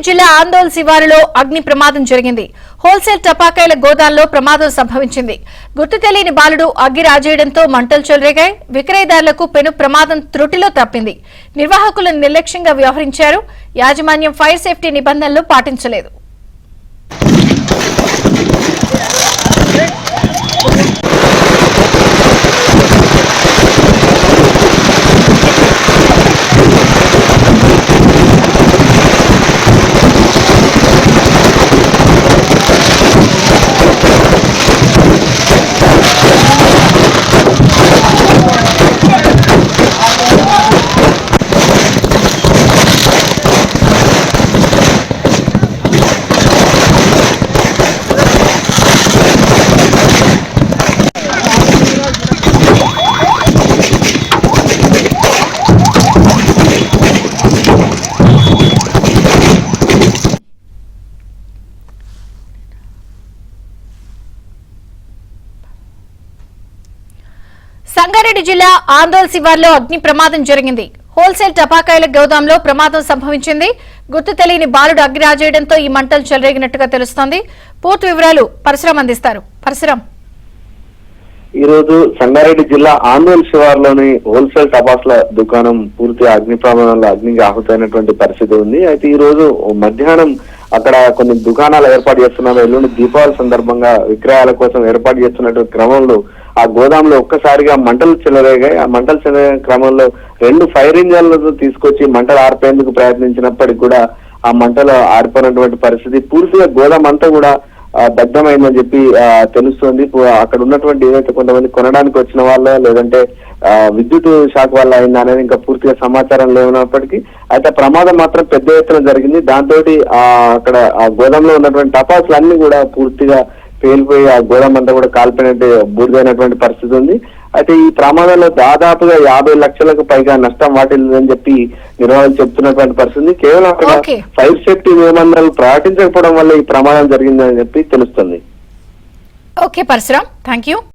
జిల్లా ఆందోళన శివారులో అగ్ని ప్రమాదం జరిగింది. హోల్సేల్ టపాకాయల గోదాంలో ప్రమాదం సంభవించింది. గుర్తు తెలియని బాలుడు అగ్గి రాజేయడంతో మంటలు చెలరేగాయి. విక్రయదారులకు పెను ప్రమాదం త్రుటిలో తప్పింది. నిర్వాహకులు నిర్లక్ష్యంగా వ్యవహరించారు. యాజమాన్యం ఫైర్ సేఫ్టీ నిబంధనలు పాటించలేదు. సంగారెడ్డి జిల్లా ఆందోళన శివార్లో అగ్ని ప్రమాదం జరిగింది. హోల్సేల్ టపాకాయల గోదాంలో ప్రమాదం సంభవించింది. గుర్తు తెలియని బాలుడు అగ్గి రాజేయడంతో ఈ మంటలు చెలరేగినట్టుగా తెలుస్తోంది. పూర్తి వివరాలు పరశురాం అందిస్తారు. పరశురాం, ఈ రోజు సంగారెడ్డి జిల్లా ఆందోళన శివార్లోని హోల్సేల్ టపాసుల దుకాణం పూర్తి అగ్ని ప్రమాదంలో అగ్నికి ఆహుతైనటువంటి పరిస్థితి ఉంది. అయితే ఈ రోజు మధ్యాహ్నం అక్కడ కొన్ని దుకాణాలు ఏర్పాటు చేస్తున్నారు. ఎల్లుండి దీపావళి సందర్భంగా విక్రయాల కోసం ఏర్పాటు చేస్తున్నటువంటి క్రమంలో ఆ గోదాంలో ఒక్కసారిగా మంటలు చెలరేగాయి. ఆ మంటలు చెలరే క్రమంలో 2 ఫైర్ ఇంజన్లను తీసుకొచ్చి మంటలు ఆర్పేందుకు ప్రయత్నించినప్పటికీ కూడా ఆ మంటలు ఆరిపోయినటువంటి పరిస్థితి. పూర్తిగా గోదాం అంతా కూడా దగ్ధమైందని చెప్పి తెలుస్తుంది. అక్కడ ఉన్నటువంటి ఏదైతే కొంతమంది కొనడానికి వచ్చిన వాళ్ళ లేదంటే విద్యుత్ షాక్ వల్ల అయిందా అనేది ఇంకా పూర్తిగా సమాచారం లేనప్పటికీ అయితే ప్రమాదం మాత్రం పెద్ద ఎత్తున జరిగింది. దాంతో అక్కడ ఆ గోదాంలో ఉన్నటువంటి టపాసులు అన్ని కూడా పూర్తిగా పేలిపోయి ఆ గోదాం అంతా కూడా కాల్పోయినట్టు బూడిదైనటువంటి పరిస్థితి ఉంది. అయితే ఈ ప్రమాదంలో దాదాపుగా 50 లక్షలకు పైగా నష్టం వాటిల్లని చెప్పి నిర్వాహకులు చెప్తున్నటువంటి పరిస్థితి. కేవలం అక్కడ ఫైర్ సేఫ్టీ నిబంధనలు పాటించకపోవడం వల్ల ఈ ప్రమాదం జరిగిందని చెప్పి తెలుస్తుంది. Okay Parashuram, thank you.